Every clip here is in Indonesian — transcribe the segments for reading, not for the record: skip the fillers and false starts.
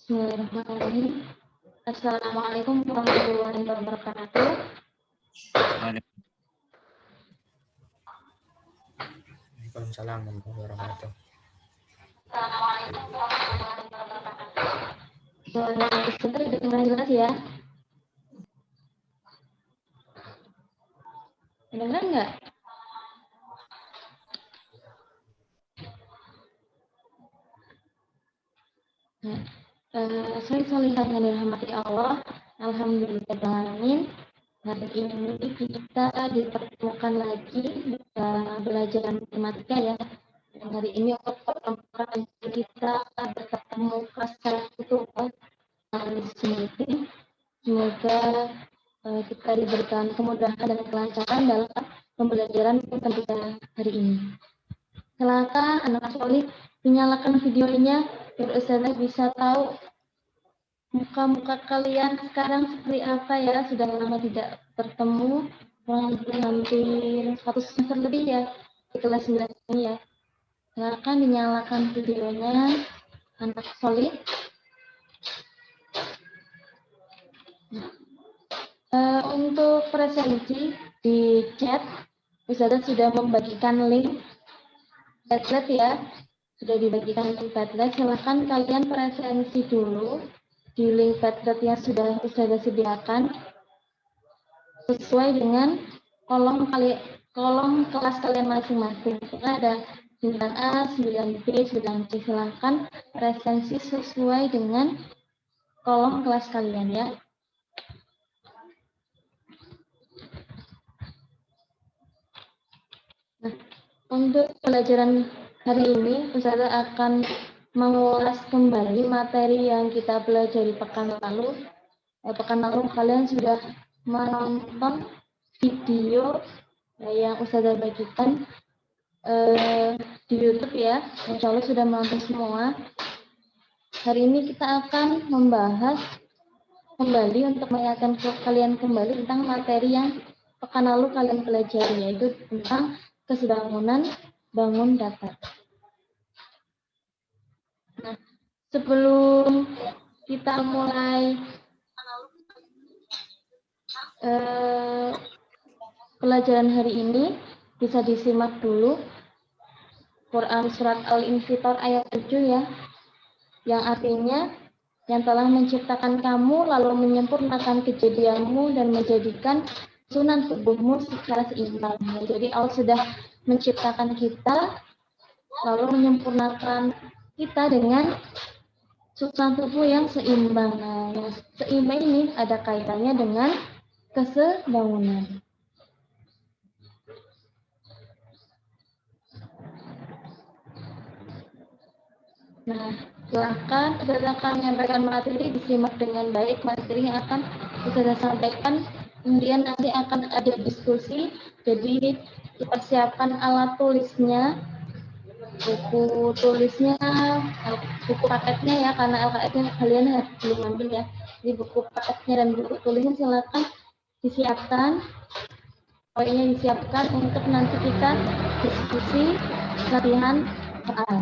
Bismillahirrahmanirrahim. Assalamualaikum warahmatullahi wabarakatuh. Waalaikumsalam warahmatullahi wabarakatuh. Assalamualaikum warahmatullahi wabarakatuh. Suara presenter dengar jelas ya? Dengar nggak? Saya Solihah yang dirahmati Allah. Alhamdulillahirrahmanirrahim. Hari ini kita dipertemukan lagi belajar matematika ya. Dan hari ini untuk pertemuan kita bertemu kelas 1 Semoga kita diberikan kemudahan dan kelancaran dalam pembelajaran matematika hari ini. Silakan anak solih dinyalakan videonya biar Ustazah bisa tahu muka-muka kalian sekarang seperti apa ya. Sudah lama tidak bertemu, kurang lebih hampir 1 semester lebih ya di kelas 9 ini ya. Silakan dinyalakan videonya anak solih. Untuk presensi di chat Ustazah sudah membagikan link Padlet ya, sudah dibagikan link Padlet. Silahkan kalian presensi dulu di link Padlet yang sudah Ustazah sediakan sesuai dengan kolom kelas kalian masing-masing. Ada 9A, 9B, 9C. Silahkan presensi sesuai dengan kolom kelas kalian ya. Nah, untuk pelajaran hari ini, Ustazah akan mengulas kembali materi yang kita pelajari pekan lalu. Pekan lalu kalian sudah menonton video yang Ustazah bagikan di YouTube ya. Insya Allah sudah menonton semua. Hari ini kita akan membahas kembali untuk mengingatkan kalian kembali tentang materi yang pekan lalu kalian pelajari, yaitu tentang kesebangunan bangun datar. Nah, sebelum kita mulai pelajaran hari ini, bisa disimak dulu Quran Surat Al-Infitor ayat 7 ya, yang artinya yang telah menciptakan kamu lalu menyempurnakan kejadianmu dan menjadikan sunan tubuhmu secara seimbang. Jadi Allah sudah menciptakan kita lalu menyempurnakan kita dengan susunan tubuh yang seimbang. Nah, yang seimbang ini ada kaitannya dengan kesebangunan. Nah, silahkan Ustazah akan menyampaikan materi, disimak dengan baik materi yang akan Ustazah sampaikan. Kemudian nanti akan ada diskusi, jadi dipersiapkan alat tulisnya, buku tulisnya, buku paketnya ya, karena LKS-nya kalian belum ambil ya. Jadi buku paketnya dan buku tulisnya silakan disiapkan, poinnya disiapkan untuk nanti kita diskusi latihan soal.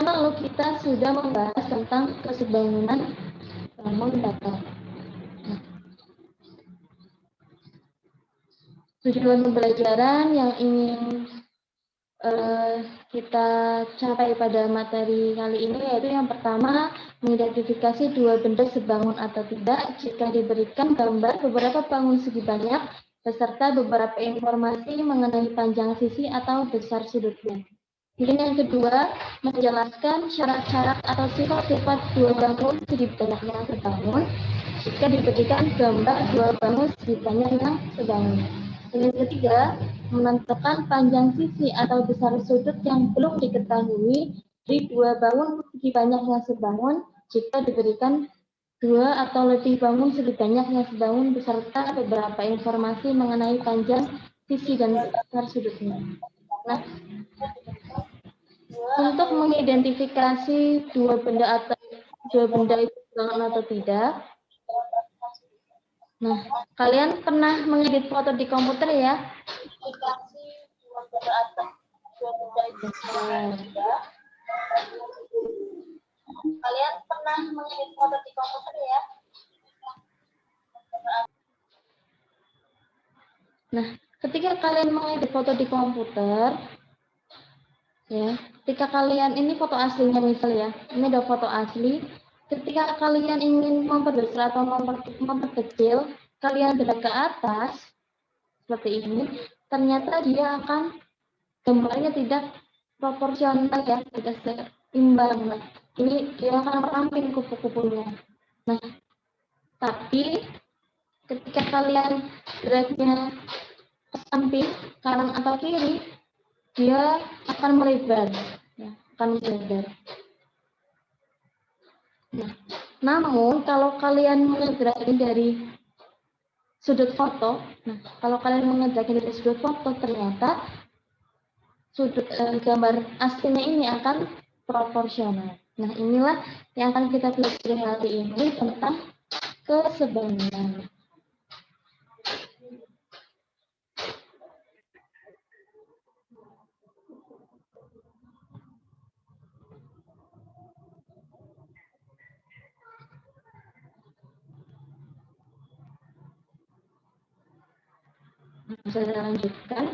Lalu kita sudah membahas tentang kesebangunan bangun datar. Tujuan pembelajaran yang ingin kita capai pada materi kali ini yaitu yang pertama, mengidentifikasi dua benda sebangun atau tidak jika diberikan gambar beberapa bangun segi banyak beserta beberapa informasi mengenai panjang sisi atau besar sudutnya. Kemudian yang kedua, menjelaskan syarat-syarat atau sifat-sifat dua bangun segi banyak yang sebangun jika diberikan gambar dua bangun segi banyak yang sebangun. Dan yang ketiga, menentukan panjang sisi atau besar sudut yang belum diketahui di dua bangun segi banyak yang sebangun jika diberikan dua atau lebih bangun segi banyak yang sebangun beserta beberapa informasi mengenai panjang sisi dan besar sudutnya. Nah, untuk mengidentifikasi dua benda itu sebangun atau tidak, nah, kalian pernah mengedit foto di komputer ya? Kalian pernah mengedit foto di komputer ya? Nah, ketika kalian mengedit foto di komputer, ya, ketika kalian ini foto aslinya misalnya, ini ada foto asli. Ketika kalian ingin memperbesar atau memperkecil, kalian drag ke atas seperti ini, ternyata dia akan gambarnya tidak proporsional ya, tidak seimbang. Nah, ini dia akan meramping kupu-kupunya. Nah, tapi ketika kalian dragnya ke samping, kanan atau kiri, dia akan melebar, ya, akan melebar. Nah, namun kalau kalian mengedrakin dari sudut foto, dari sudut foto, ternyata sudut gambar aslinya ini akan proporsional. Nah, inilah yang akan kita pelajari hari ini tentang kesebangunan. Bisa saya lanjutkan.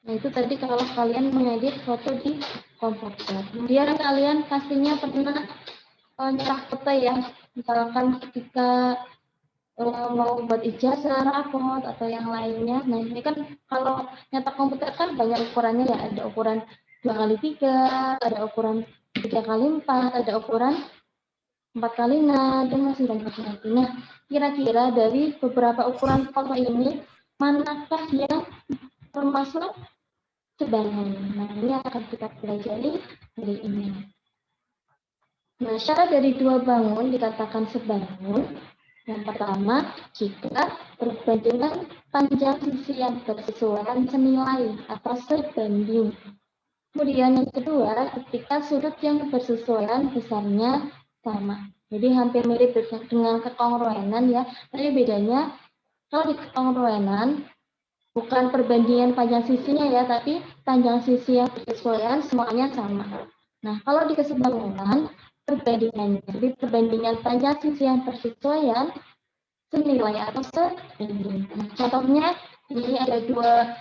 Nah, itu tadi kalau kalian mengedit foto di komputer. Kemudian kalian pastinya pernah nyetak foto ya. Misalkan ketika mau buat ijazah, rapot, atau yang lainnya. Nah, ini kan kalau nyetak komputer kan banyak ukurannya ya. Ada ukuran 2x3, ada ukuran 3x4, ada ukuran 4x6, dan masih banyak lagi. Nah, kira-kira dari beberapa ukuran foto ini, manakah yang termasuk sebangun? Nah, ini akan kita pelajari hari ini. Nah, syarat dari dua bangun dikatakan sebangun. Yang pertama, jika perbandingan panjang sisi yang bersesuaian senilai atau sebanding. Kemudian yang kedua, ketika sudut yang bersesuaian besarnya sama. Jadi hampir mirip dengan kekongruenan ya. Tapi bedanya, kalau di kekongruenan, bukan perbandingan panjang sisinya ya, tapi panjang sisi yang bersesuaian semuanya sama. Nah, kalau di kesebangunan, perbandingannya. Jadi perbandingan panjang sisi yang bersesuaian senilai atau sebanding. Nah, contohnya ini ada dua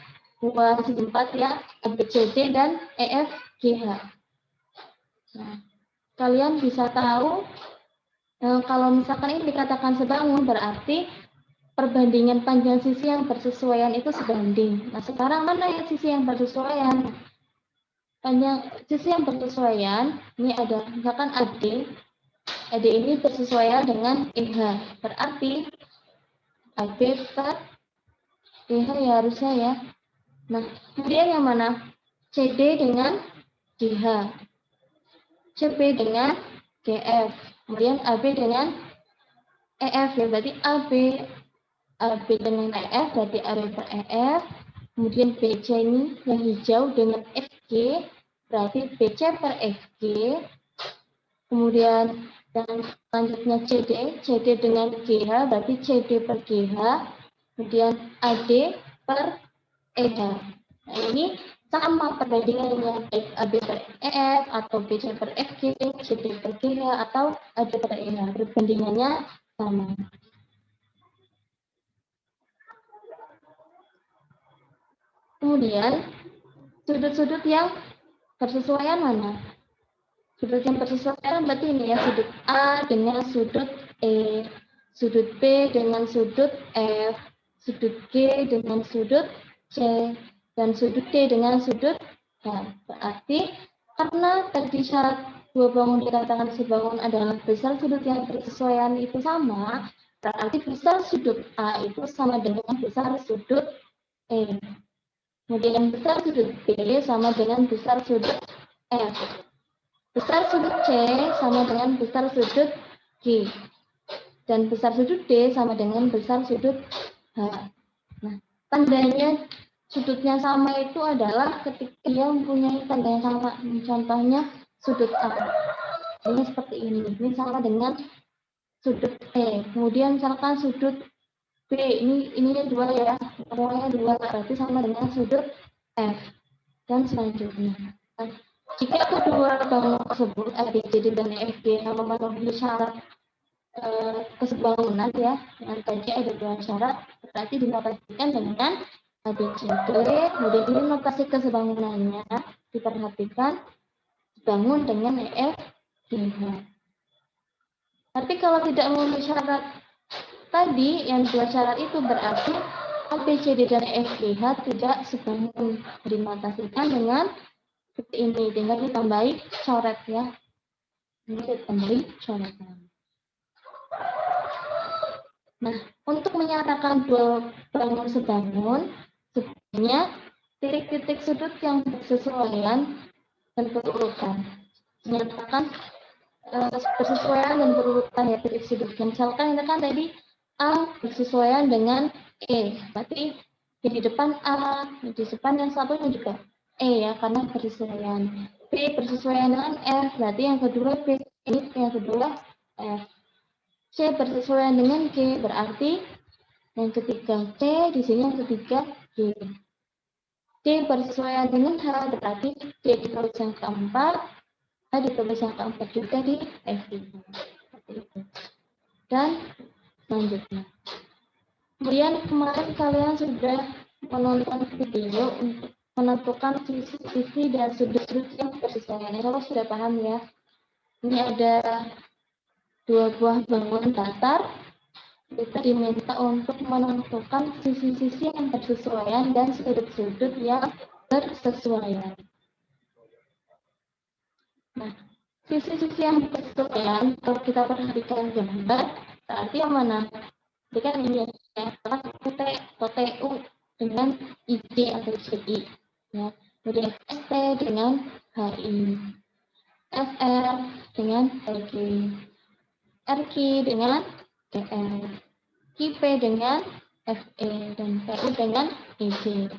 segi empat ya, ABCD dan EFGH. Nah, kalian bisa tahu kalau misalkan ini dikatakan sebangun berarti perbandingan panjang sisi yang bersesuaian itu sebanding. Nah, sekarang mana yang sisi yang bersesuaian? Panjang sisi yang bersesuaian, ini ada misalkan AD ini bersesuaian dengan EH. Berarti AB per EH ya harusnya ya. Nah, kemudian yang mana? CD dengan GH. CB dengan GF. Kemudian AB dengan EF ya, berarti AB dengan EF berarti AB per EF, Kemudian BC ini yang hijau dengan FG, berarti BC per FG. Kemudian yang selanjutnya CD dengan GH, berarti CD per GH. Kemudian AD per EH. Nah, ini sama perbandingannya baik AB per EF atau BC per FG, CD per GH, atau AD per EH. Perbandingannya sama. Kemudian sudut-sudut yang bersesuaian mana? Sudut yang bersesuaian berarti ini ya, sudut A dengan sudut E, sudut B dengan sudut F, sudut G dengan sudut C, dan sudut D dengan sudut H. Berarti karena tadi syarat dua bangun dikatakan sebangun adalah besar sudut yang bersesuaian itu sama, berarti besar sudut A itu sama dengan besar sudut E. Kemudian besar sudut B sama dengan besar sudut F. Besar sudut C sama dengan besar sudut G. Dan besar sudut D sama dengan besar sudut H. Nah, tandanya sudutnya sama itu adalah ketika dia mempunyai tanda yang sama. Contohnya sudut A. Ini seperti ini. Ini sama dengan sudut E. Kemudian misalkan sudut B, ininya dua ya, pokoknya dua, berarti sama dengan sudut F, dan selanjutnya. Nah, jika kedua bangunan tersebut ABCD dan EFG memenuhi syarat kesebangunan ya, dengan tadi ada dua syarat, berarti dinotasikan dengan ABCD, kemudian ini notasi kesebangunannya diperhatikan dibangun dengan EFGH. Tapi kalau tidak memenuhi syarat tadi yang dua syarat itu berarti ABCD dan EFGH tidak sebangun, dinotasikan dengan seperti ini, tinggal ditambahi coret ya. Ini ditambahi coret. Nah, untuk menyatakan dua bangun sebangun, sebenarnya titik-titik sudut yang bersesuaian dan berurutan. Menyatakan bersesuaian dan berurutan ya titik sudut. Misalkan ini kan tadi A bersesuaian dengan E, berarti di depan A, di depan yang satunya juga E ya, karena bersesuaian. B bersesuaian dengan F, berarti yang kedua B, ini yang kedua F. C bersesuaian dengan G, berarti yang ketiga C, di sini yang ketiga G. D bersesuaian dengan H, berarti D ditulis yang keempat, H ditulis yang keempat juga di F. Dan selanjutnya. Kemudian kemarin kalian sudah menonton video untuk menentukan sisi-sisi dan sudut-sudut yang bersesuaian. Insya Allah sudah paham ya. Ini ada dua buah bangunan datar. Kita diminta untuk menentukan sisi-sisi yang bersesuaian dan sudut-sudut yang bersesuaian. Nah, sisi-sisi yang bersesuaian, kalau kita perhatikan gambar, berarti yang mana? Jadi kan ini ya, TU dengan ID atau CI. Ya. Kemudian ST dengan HI. FR dengan RG. RQ dengan TR. QP dengan FE. Dan PU dengan EG.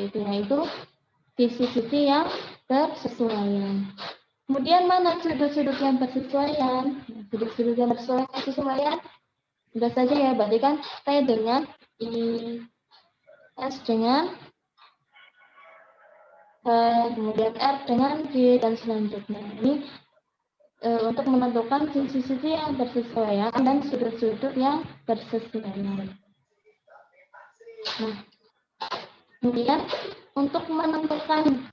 Itu yaitu sisi-sisi yang bersesuaian. Kemudian mana sudut-sudut yang bersesuaian? Sudut-sudut yang bersesuaian sudah saja ya, berarti kan T dengan I, S dengan H, kemudian R dengan G, dan selanjutnya. Ini untuk menentukan sisi-sisi yang bersesuaian dan sudut-sudut yang bersesuaian. Nah, kemudian untuk menentukan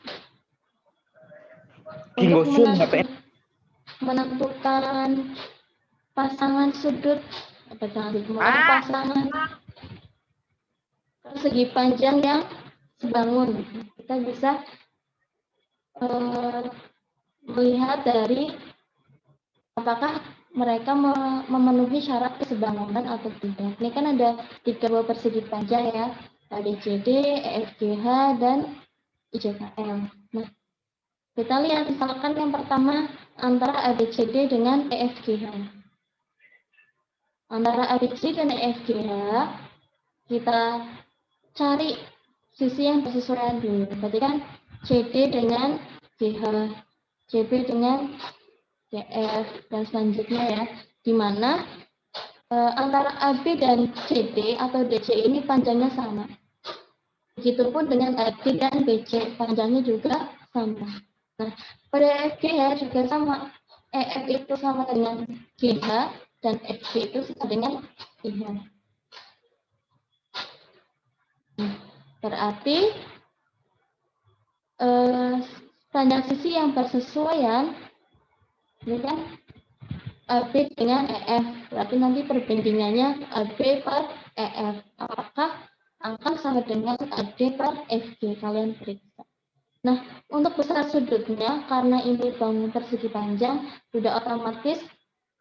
pasangan sudut, pasangan segi panjang yang sebangun, kita bisa melihat dari apakah mereka memenuhi syarat kesebangunan atau tidak. Ini kan ada 3 buah persegi panjang ya, ABCD, EFGH, dan IJKL. Nah, kita lihat misalkan yang pertama antara ABCD dengan EFGH. Antara ABCD dan EFGH, kita cari sisi yang bersesuaian dulu. Berarti kan CD dengan CH, CB dengan CF, dan selanjutnya ya, di mana antara AB dan CD atau DC ini panjangnya sama. Begitupun dengan AB dan BC, panjangnya juga sama. Nah, pada FGH juga sama. EF itu sama dengan GH dan FG itu sama dengan GH. Nah, berarti panjang sisi yang bersesuaian, ini kan AB dengan EF, berarti nanti perbandingannya AB per EF. Apakah angka sama dengan AD per FG? Kalian periksa. Nah, untuk besar sudutnya, karena ini bangun persegi panjang, sudah otomatis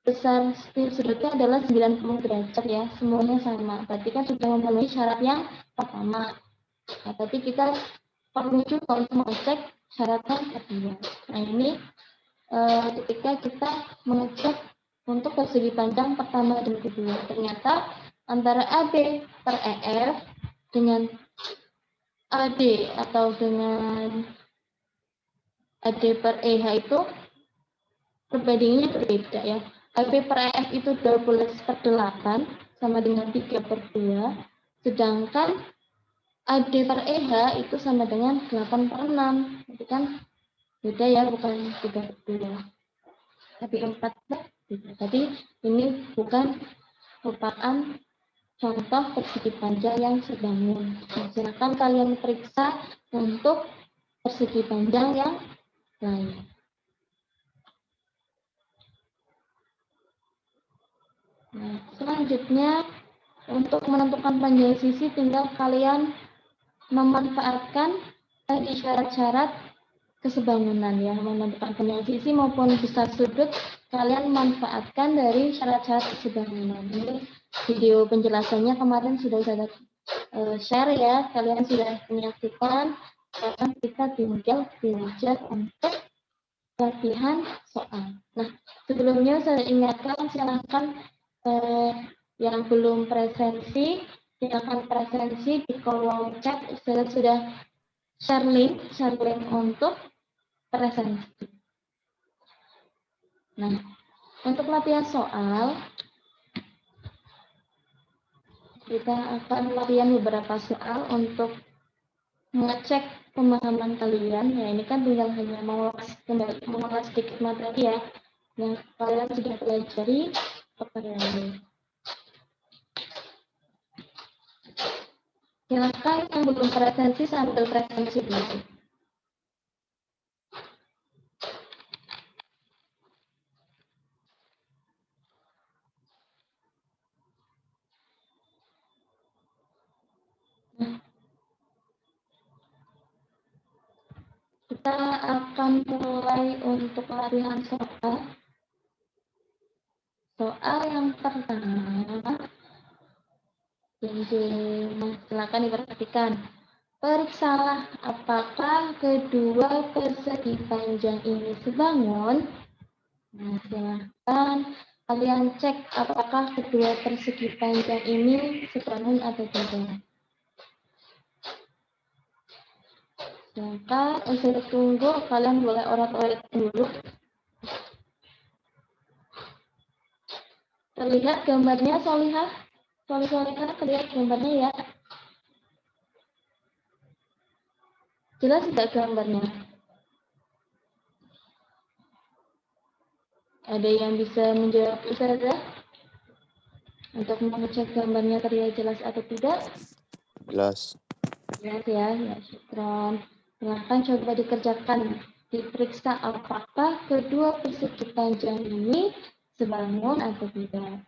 besar sudutnya adalah 90 derajat ya, semuanya sama. Berarti kan sudah memenuhi syarat yang pertama. Nah, tapi kita perlu juga untuk mengecek syarat yang kedua. Nah, ini ketika kita mengecek untuk persegi panjang pertama dan kedua, ternyata antara AB per EF dengan AD atau dengan AD per EH itu perbandingannya berbeda ya. AB per EF itu 12/8 sama dengan 3/2, sedangkan AD per EH itu sama dengan 8/6. Itu kan beda ya, bukan 3/2, tapi 4/3. Jadi ini bukan merupakan contoh persegi panjang yang sebangun. Nah, silakan kalian periksa untuk persegi panjang yang lain. Nah, selanjutnya untuk menentukan panjang sisi tinggal kalian memanfaatkan tadi syarat-syarat kesebangunan ya, menentukan panjang sisi maupun besar sudut kalian manfaatkan dari syarat-syarat kesebangunan. Ini video penjelasannya kemarin sudah saya share ya, kalian sudah menyaksikan. Sekarang kita tinggal belajar untuk latihan soal. Nah, sebelumnya saya ingatkan silakan yang belum presensi, silakan presensi di kolom chat. Saya sudah share link untuk presensi. Nah, untuk latihan soal, kita akan latihan beberapa soal untuk mengecek pemahaman kalian. Ya, ini kan tinggal hanya mengulas sedikit materi ya, yang kalian sudah pelajari pekan lalu. Silakan yang belum presensi sambil presensi dulu. Kita akan mulai untuk latihan soal. Soal yang pertama, silakan diperhatikan. Periksalah apakah kedua persegi panjang ini sebangun. Nah, silakan kalian cek apakah kedua persegi panjang ini sebangun atau tidak. Silakan saya tunggu, kalian boleh orat-orat dulu. Terlihat gambarnya, Solihah? Solihah, terlihat gambarnya ya? Jelas tidak gambarnya? Ada yang bisa menjawab Ustazah? Untuk mengecek gambarnya terlihat jelas atau tidak? Jelas. Jelas ya, ya syukron. Silahkan coba dikerjakan. Diperiksa apakah kedua persegi panjang ini sebangun atau tidak.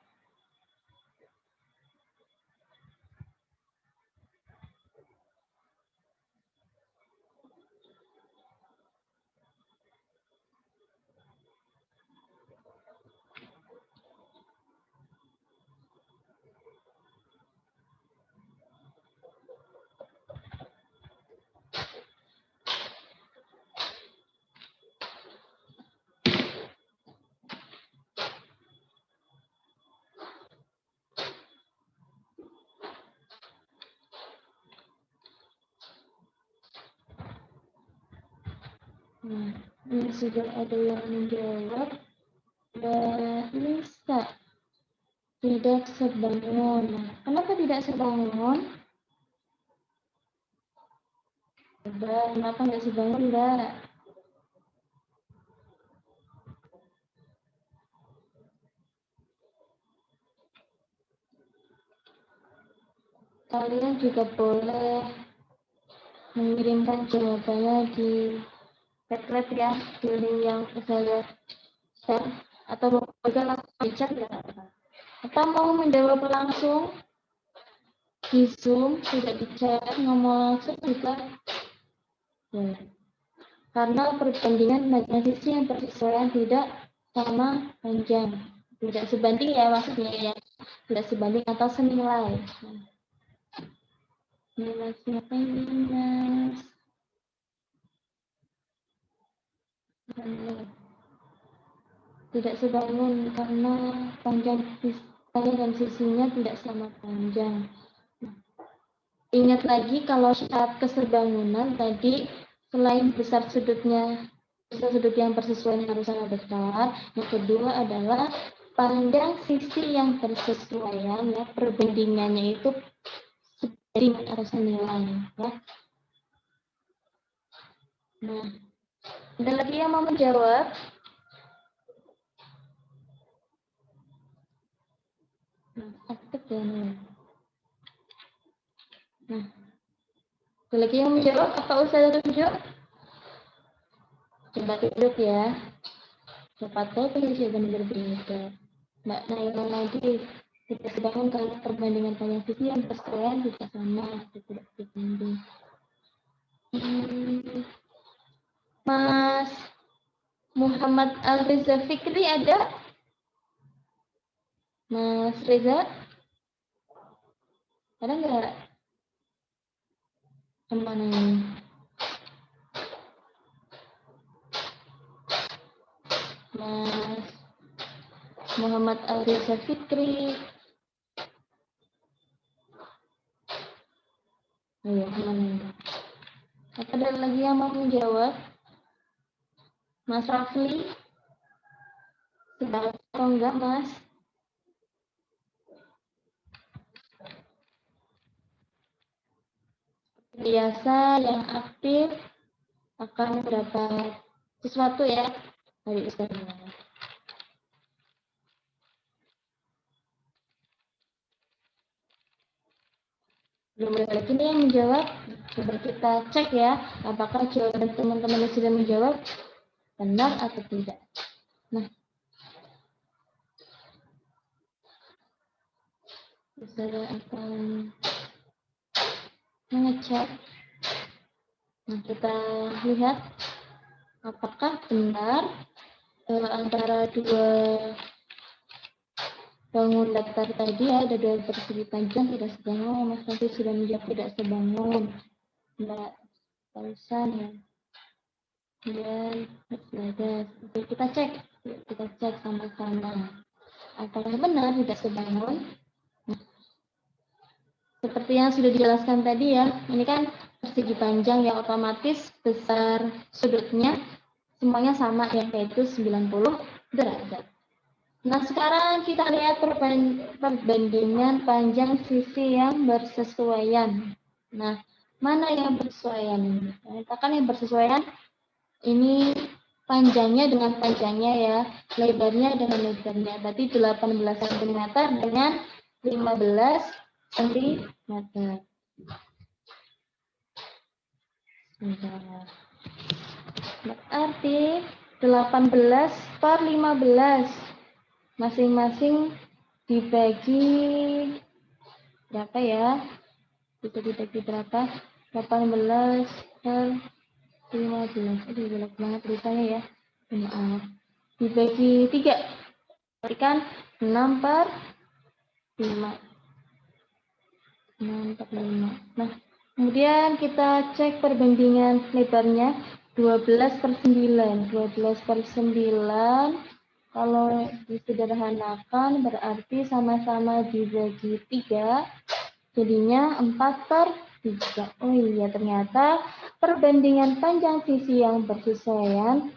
Nah, ini sudah ada yang menjawab. Lisa, tidak sebangun. Nah, kenapa tidak sebangun? Coba, kenapa nggak sebangun, Mbak? Kalian juga boleh mengirimkan jawabannya di Padlet ya, di link yang saya share, atau juga langsung di chat ya. Atau mau menjawab langsung di Zoom, tidak di chat, ngomong langsung juga boleh. Karena perbandingan sisi yang bersesuaian tidak sama panjang. Tidak sebanding ya maksudnya ya. Tidak sebanding atau senilai. Nilai siapa ini, Mas? Tidak sebangun karena panjang dan sisinya tidak sama panjang. Ingat lagi kalau syarat kesebangunan tadi selain besar sudutnya, besar sudut yang bersesuaian harus sama besar. Yang kedua adalah panjang sisi yang bersesuaian ya, perbandingannya itu sebanding atau senilai ya. Nah, ada lagi yang mau menjawab? Nah, aktif ya nih. Nah, ada lagi yang menjawab? Apa usah tunjuk? Coba tunjuk ya. Siapa tahu jawaban berbeda. Mbak Naila lagi tidak sebangun karena perbandingan panjang sisi yang bersesuaian tidak sama, tidak sebanding. Mas Muhammad Al-Reza Fikri ada? Mas Reza? Ada nggak? Kemana ini? Mas Muhammad Al-Reza Fikri. Ayo, kemana ini? Apa ada lagi yang mau menjawab? Mas Rafli? Sudah atau enggak, Mas? Biasa yang aktif akan mendapat sesuatu ya dari Ustazah. Belum ada lagi nih yang menjawab. Coba kita cek ya, apakah jawaban teman-teman yang sudah menjawab benar atau tidak. Nah, saya akan mengecek. Nah, kita lihat apakah benar antara dua bangun daftar tadi ya, ada dua persegi panjang tidak sebangun. Mas Nanti sudah menjawab tidak sebangun. Mbak Pausan ya. Dan Oke, kita cek sama-sama. Apakah benar tidak sebangun? Seperti yang sudah dijelaskan tadi ya, ini kan persegi panjang yang otomatis besar sudutnya semuanya sama ya, yaitu 90 derajat. Nah, sekarang kita lihat perbandingan panjang sisi yang bersesuaian. Nah, mana yang bersesuaian? Katakan yang bersesuaian ini panjangnya dengan panjangnya ya, lebarnya dengan lebarnya. Berarti 18 cm dengan 15 cm. Berarti 18 per 15. Masing-masing dibagi berapa ya? Bisa dibagi berapa? 18 per 15. Aduh, jelek banget tulisannya ya. Maaf. Dibagi 3. Berarti kan 6 per 5. 6 per 5. Nah, kemudian kita cek perbandingan lebarnya 12 per 9. 12 per 9 kalau disederhanakan berarti sama-sama dibagi 3, jadinya 4 per 3. Oh iya, ternyata perbandingan panjang sisi yang bersesuaian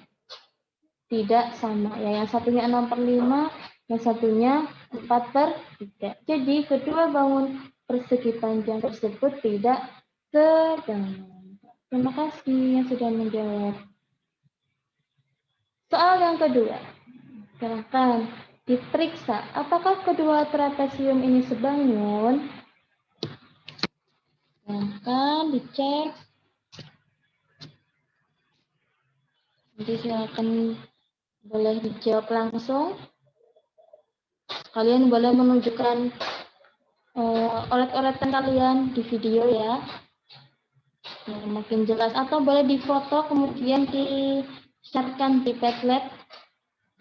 tidak sama. Ya, yang satunya 6/5, yang satunya 4/3. Jadi, kedua bangun persegi panjang tersebut tidak sebangun. Terima kasih yang sudah menjawab. Soal yang kedua. Silakan diperiksa apakah kedua trapesium ini sebangun. Silakan dicek. Jadi silakan boleh dijawab langsung. Kalian boleh menunjukkan oret-oretan kalian di video ya. Yang makin jelas, atau boleh difoto kemudian di-share-kan di Padlet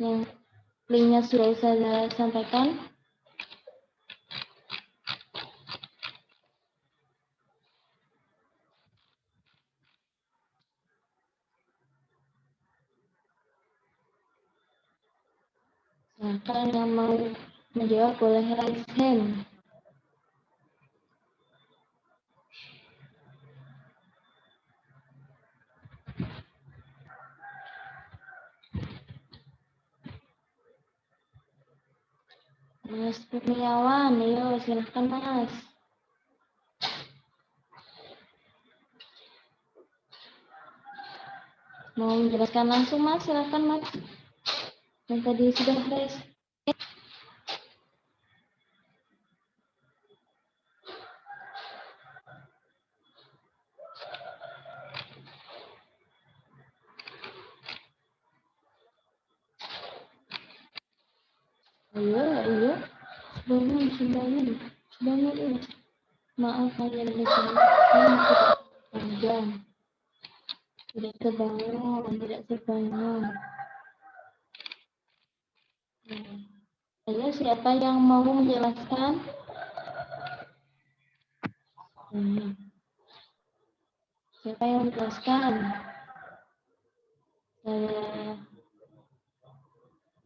yang linknya sudah saya sampaikan. Silakan yang mau menjawab boleh raise hand. Mas Kurniawan, ayo silakan Mas. Mau menjelaskan langsung Mas, silakan Mas. Yang tadi sudah raise. Ayo. Bangun. Maaf saya tidak panjang. Tidak sebangun. Ayo, siapa yang mau menjelaskan? Siapa yang menjelaskan? Saya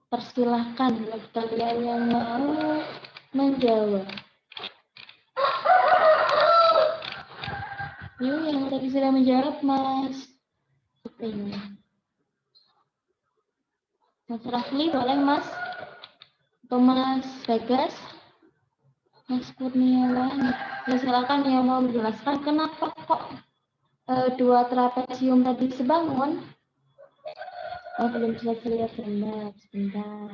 persilahkan bagi kalian yang mau menjawab. Yuk, yang tadi sudah menjawab, Mas. Mas Rafli, boleh Mas? Atau Mas Bagas? Mas Kurniawan? Ya, silakan yang mau menjelaskan kenapa kok dua trapesium tadi sebangun? Oh, belum selesai lihat gambar. Sebentar.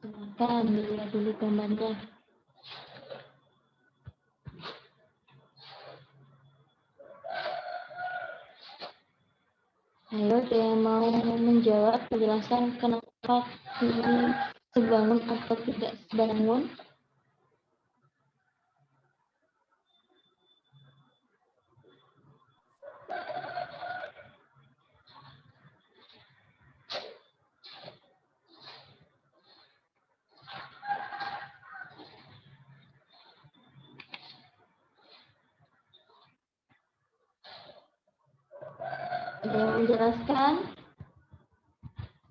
Silakan dilihat dulu gambarnya. Ayo, yang mau menjawab, menjelaskan kenapa ini sebangun atau tidak sebangun. Ada yang menjelaskan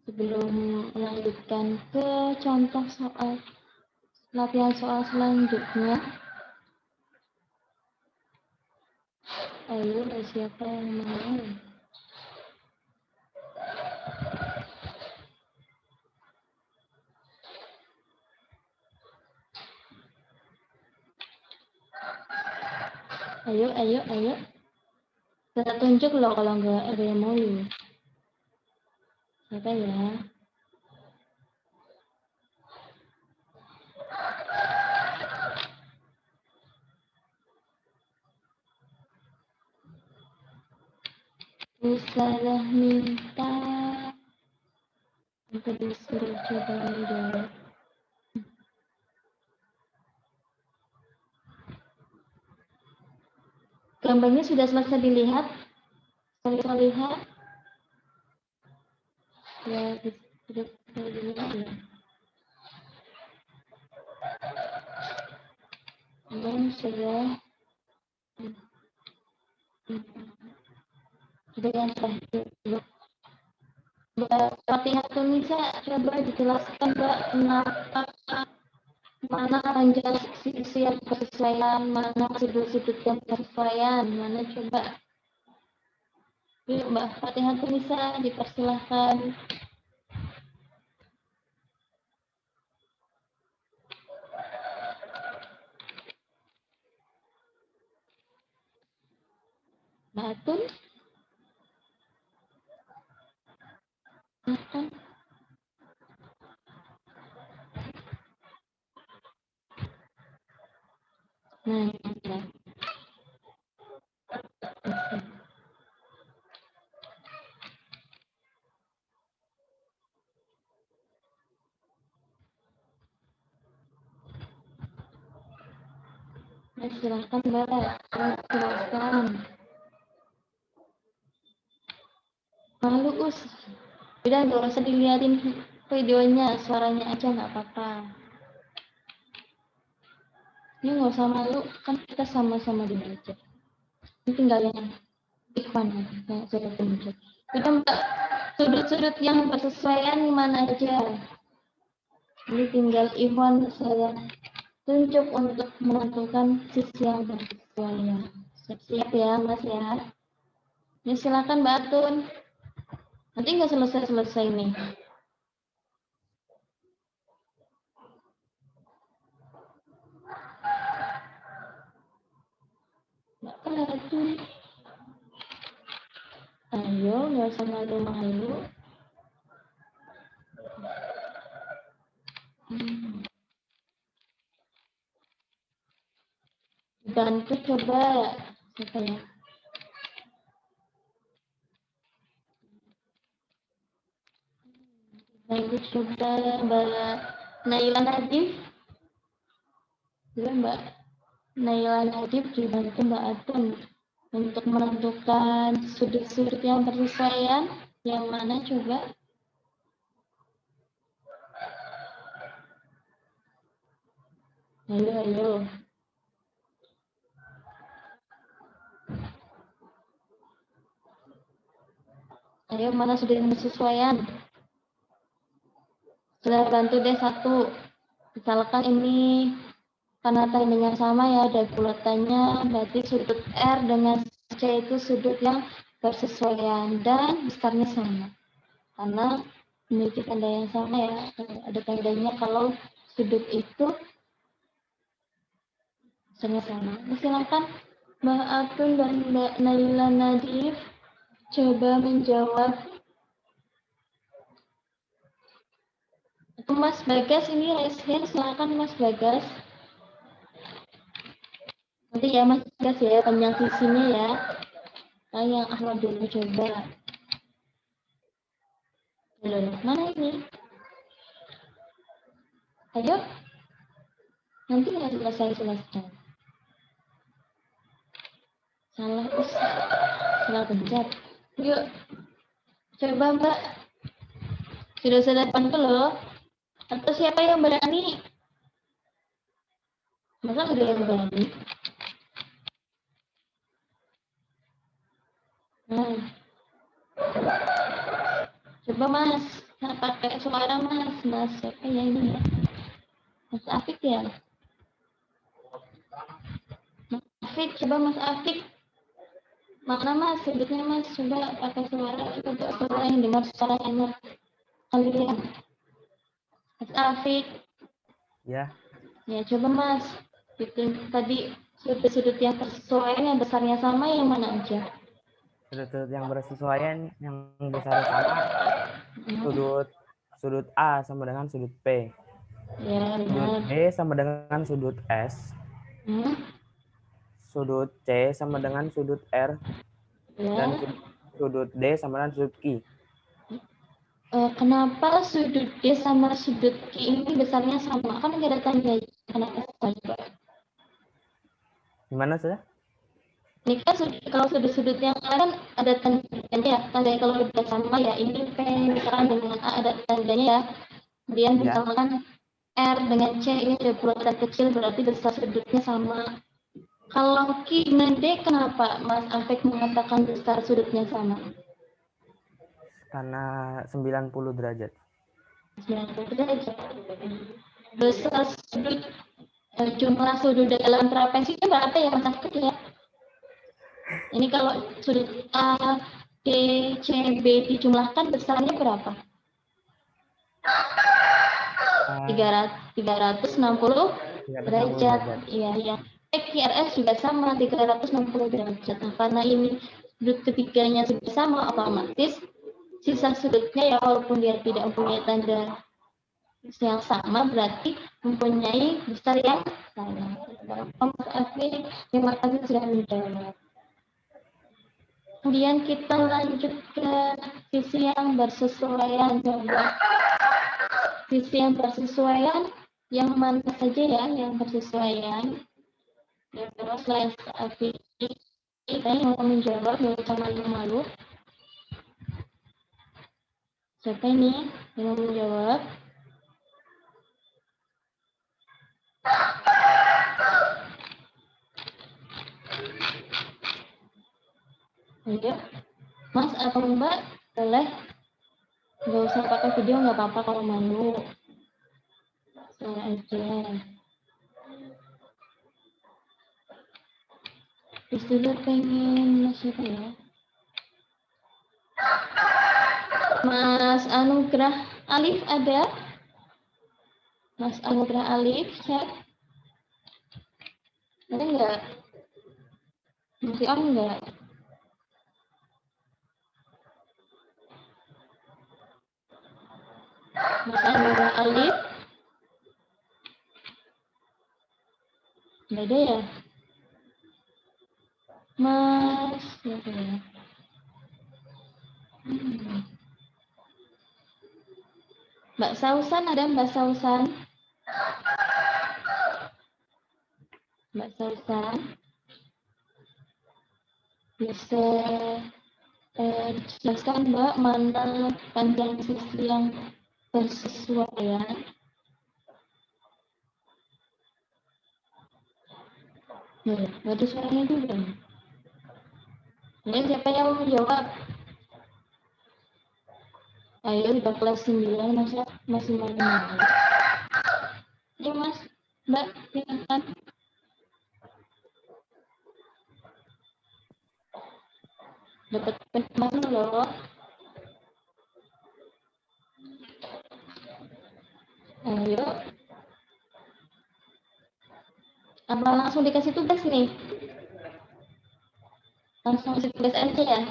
sebelum melanjutkan ke contoh soal latihan soal selanjutnya. Ayo, siapa yang mau? Ayo. Saya tunjuk loh kalau nggak ada yang mau. Siapa ya? Saya minta untuk disuruh coba menjawab. Gambarnya sudah selesai dilihat? Sudah lihat? Ya, sudah dilihat ya. Dan sudah yang terakhir. Latihan Tunisia, coba dijelaskan Mbak, kenapa mana panjang sisi yang persesuaian, mana sudut-sudut yang persesuaian, mana coba. Yuk Mbak, latihan Tunisia dipersilahkan. Mbak Atun, silakan. Nah, ya. Nah, silakan Mbak, jelaskan. Malu us, udah nggak usah dilihatin videonya, suaranya aja nggak apa-apa. Ini nggak usah malu, kan kita sama-sama di belajar. Ini tinggal yang ikhwan aja, yang sudah tunjuk. Udah Mbak, sudut-sudut yang bersesuaian mana aja. Ini tinggal ikhwan saya tunjuk untuk menentukan sisi yang bersesuaian. Siap-siap ya Mas ya. Ini silakan Mbak Atun. Nanti nggak selesai-selesai nih. Mbak Atun. Ayo, nggak usah malu-malu. Bantu coba. Siapa ya? Bantu coba Mbak Naila Nadif. Ya Mbak Naila Nadif dibantu Mbak Atun untuk menentukan sudut-sudut yang bersesuaian. Yang mana coba? Ayo, ayo. Ayo, mana sudah yang bersesuaian? Sudah bantu deh satu. Misalkan ini karena tandanya sama ya, ada bulatannya, berarti sudut R dengan C itu sudut yang bersesuaian dan besarnya sama. Karena memiliki tanda yang sama ya, ada tandanya kalau sudut itu besarnya sama. Silakan Mbak Atun dan Mbak Naila Nadif coba menjawab. Mas Bagas ini raise hand, silakan Mas Bagas. Nanti ya Mas Bagas ya, panjang sisinya ya. Nah, yang Ahmad dulu coba. Loh, mana ini? Ayo. Nanti nggak selesai. Salah salah pencet. Yuk, coba Mbak. Sudah bantu loh. Atau siapa yang berani? Masa ada yang berani? Nah, coba Mas. Nah, pakai suara Mas. Mas siapa ya ini ya? Mas Afik ya? Mas Afik, coba Mas Afik. Mana Mas? Sudutnya Mas. Coba pakai suara. Coba suara yang dengar suaranya kalian. Mas Afik. Ya. Ya, coba Mas. Itu tadi sudut-sudut yang persesuaian yang besarnya sama yang mana aja? Sudut-sudut yang bersesuaian yang besar sama, sudut A sama dengan sudut P. Ya, Sudut benar. B sama dengan sudut S. Sudut C sama dengan sudut R. Ya. Dan sudut D sama dengan sudut Q. Kenapa sudut D sama sudut Q ini besarnya sama? Kan nggak ada tanda. Kenapa sama? Gimana saja? Ini kan kalau sudut-sudut yang lain kan ada tandanya ya. Tandanya kalau udah sama ya. Ini P misalkan dengan A ada tandanya ya. Kemudian misalkan R dengan C ini ada bulatan kecil berarti besar sudutnya sama. Kalau Q dengan D kenapa Mas Afek mengatakan besar sudutnya sama? Karena 90 derajat. 90 derajat. Besar sudut jumlah sudut dalam trapez itu berapa ya Mas Afif ya? Ini kalau sudut A, D, C, B dijumlahkan besarnya berapa? 360 derajat. Iya, iya. QRS juga sama 360 derajat. Nah, karena ini sudut ketiganya sudah sama, otomatis sisa sudutnya ya walaupun dia tidak mempunyai tanda yang sama berarti mempunyai besar yang sama. Terima kasih sudah menjawab. Kemudian kita lanjut ke sisi yang bersesuaian. Coba sisi yang bersesuaian yang mana saja ya yang bersesuaian. Ya, terus selain kita yang mau menjawab yang malu-malu. Siapa ini yang mau menjawab? Ayo, Mas atau Mbak, boleh? Nggak usah pakai video, nggak apa-apa kalau malu. Saya aja. Istilah pengen siapa ya? Mas Anugrah Alif ada? Mas Anugrah Alif, chat. Ada nggak? Masih on nggak? Mas Anugrah Alif? Nggak ada ya? Mas, siapa ya? Mbak Sausan ada Mbak Sausan? Mbak Sausan? Bisa jelaskan Mbak mana panjang sisi yang bersesuaian? Ya, nggak ada suaranya juga. Ini siapa yang mau menjawab? Ayo udah kelas 9 masa masih malu-malu. Ya Mas, Mbak, silakan. Dapat penjelasan loh. Ayo. Apa langsung dikasih tugas nih? Langsung kasih tugas aja ya?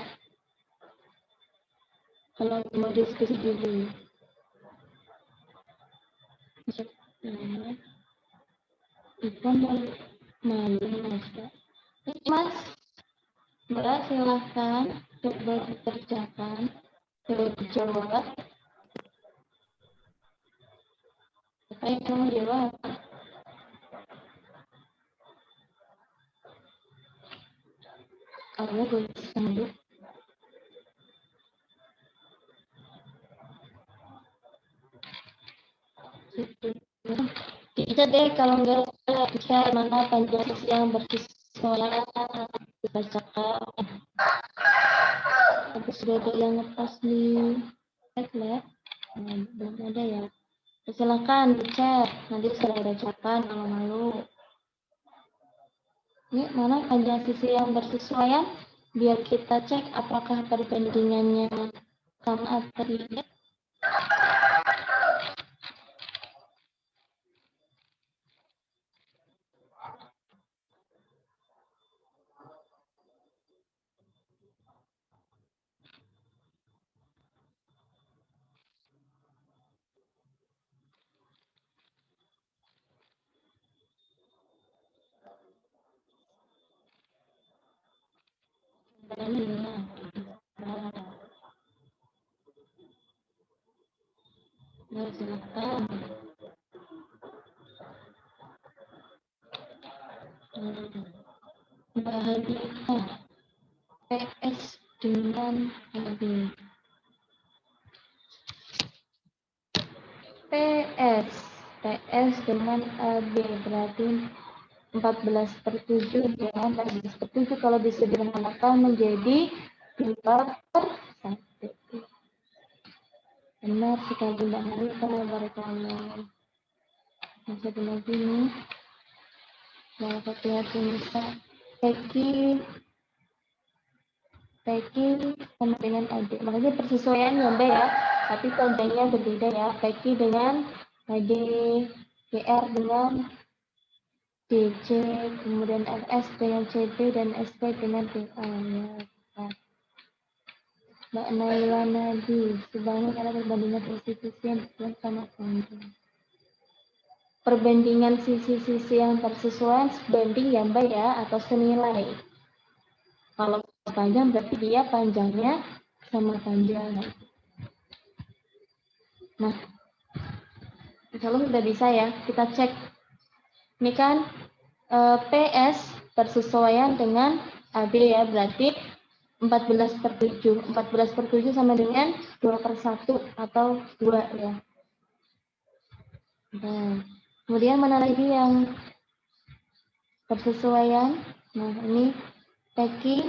Kalau mau diskusi dulu. Itu malu Mas. Mas, Mbak silahkan coba dikerjakan, coba dijawab. Apa yang kamu jawab? Kamu boleh sambut. Bisa deh kalau nggak bisa mana panjang sisi yang bersesuaian kita cakap. Tapi sudah ada yang ngepas di lab, belum ada ya. Silakan dicek, nanti saya bacakan kalau malu. Ini mana panjang sisi yang bersesuaian, biar kita cek apakah perbandingannya sama atau tidak. Ya, silakan. Mbak Hadifah, PS dengan AB. PS dengan AB berarti 14/7 dengan 14/7 kalau disederhanakan menjadi 2/1. Benar sekali Mbak Harita, barakallah. Satu lagi nih. Salah satu hati bisa. Peki sama dengan adik. Makanya persesuaian ya Mbak ya. Tapi kontennya berbeda ya. Peki dengan adik. GR dengan DC, kemudian RS dengan CB dan SP dengan PA ya. Mbak Naila Nadi, sebanyak ada perbandingan institusi yang sama panjang. Perbandingan sisi-sisi yang persesuaian sebanding ya Mbak ya, atau senilai. Kalau panjang berarti dia panjangnya sama panjang. Nah, insya Allah sudah bisa ya. Kita cek. Ini kan PS persesuaian dengan AB ya, berarti 14/7. 14/7 sama dengan 2/1 atau 2 ya. Nah, kemudian mana lagi yang persesuaian? Nah, ini Peki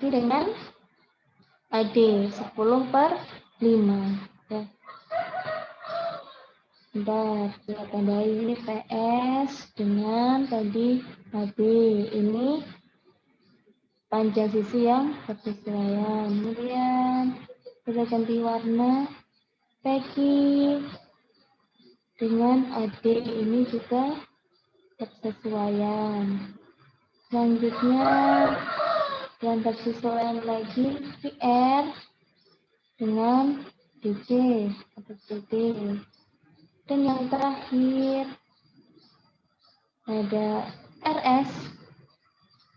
dengan AD 10/5 ya. Bentar, kita tandai ini PS dengan tadi AB. Ini panjang sisi yang persesuaian. Kemudian kita ganti warna. Peki dengan AD ini juga persesuaian. Selanjutnya yang persesuaian lagi PR dengan DC atau CD. Dan yang terakhir ada RS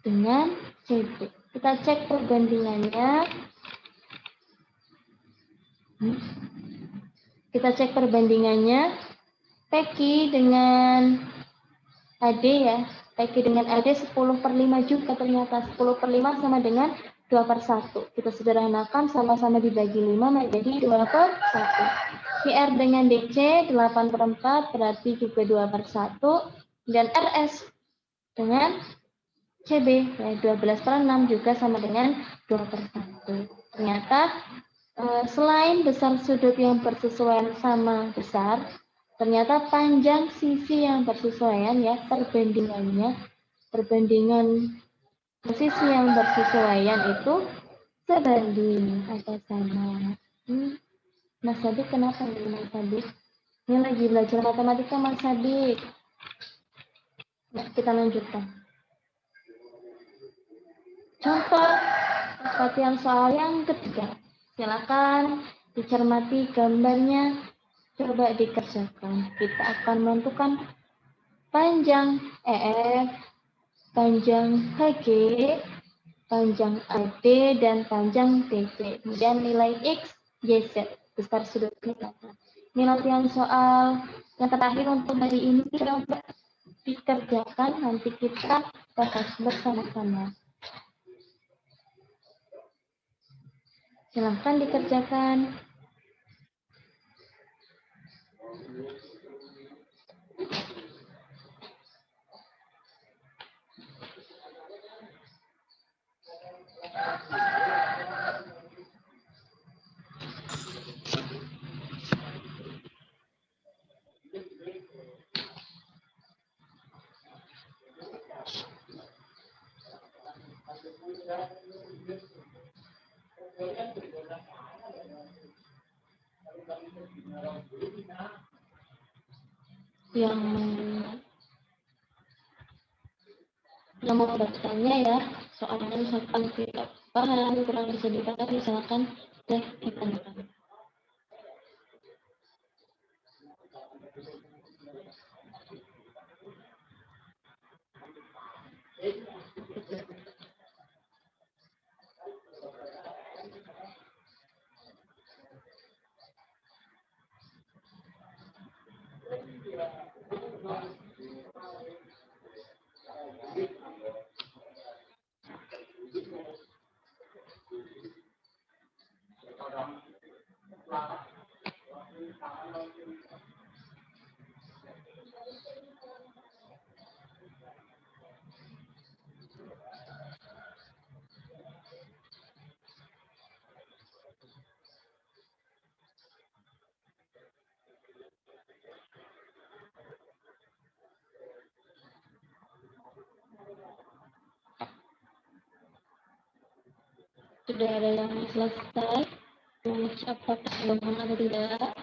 dengan CB. Kita cek perbandingannya. Peki dengan AD ya. Peki dengan AD 10/5 juga ternyata. 10/5 sama dengan 2/1. Kita sederhanakan, sama-sama dibagi 5 menjadi 2/1. PR dengan DC 8/4 berarti juga 2/1. Dan RS dengan CB ya 12/6 juga sama dengan 2/1. Ternyata selain besar sudut yang persesuaian sama besar, ternyata panjang sisi yang persesuaian ya, perbandingan sisi yang persesuaian itu sebanding atau sama. Mas Sadik, kenapa nih Mas Sadik? Ini lagi belajar matematika Mas Sadik. Nah, kita lanjutkan. Contoh latihan soal yang ketiga. Silakan dicermati gambarnya, coba dikerjakan. Kita akan menentukan panjang EF, panjang HG, panjang AD, dan panjang DC. Kemudian nilai X, Y, Z. Besar sudut kita. Ini latihan soal yang terakhir untuk hari ini. Coba dikerjakan, nanti kita bahas bersama-sama. Silahkan dikerjakan. Yang mau bertanya ya, soalnya misalkan tidak paham, kurang bisa dipahami, silakan ditanyakan. Sudah ada yang selesai? Apakah belum atau tidak?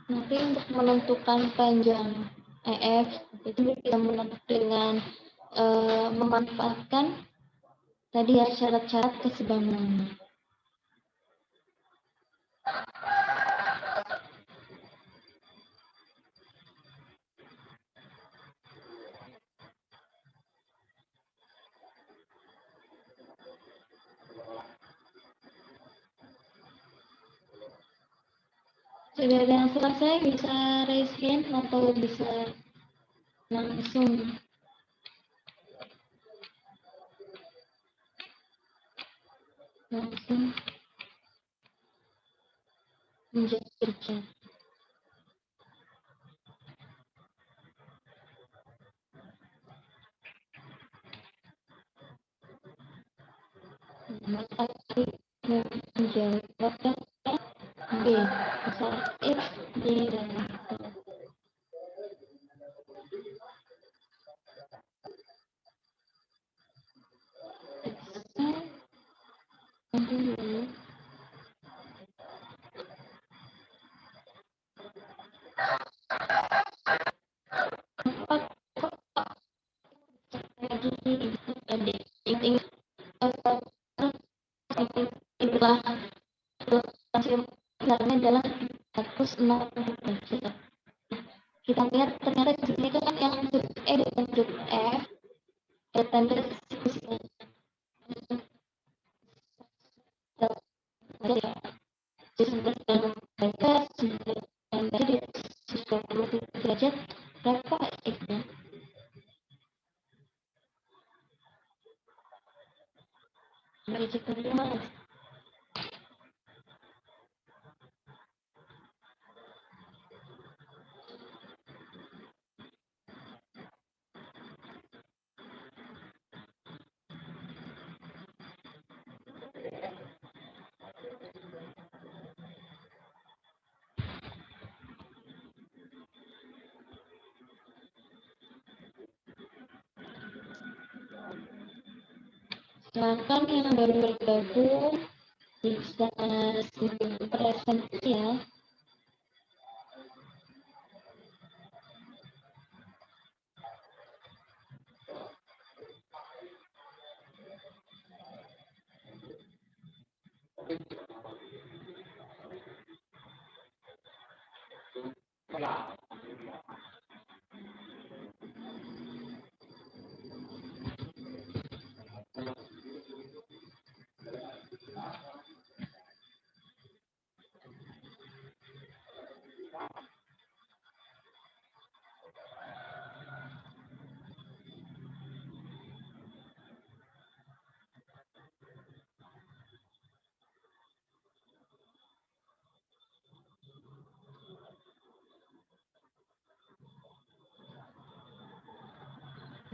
Nanti untuk menentukan panjang EF itu kita menentukan dengan memanfaatkan tadi ya syarat-syarat keseimbangan. Sudah ada yang selesai, bisa raise hand atau bisa langsung menjadi kerja. Maka menjawabkan B, misal X, D, dan dulu. Lagi ada ingat itulah hasilnya adalah 106 derajat. Kita lihat ternyata di sini kan yang sudut E dan sudut F ada tanda sikusnya. Jadi 19 derajat, 19 derajat, 90 derajat, berapa X-nya? Derajat kedua. Silakan yang baru bergabung bisa presentasi ya.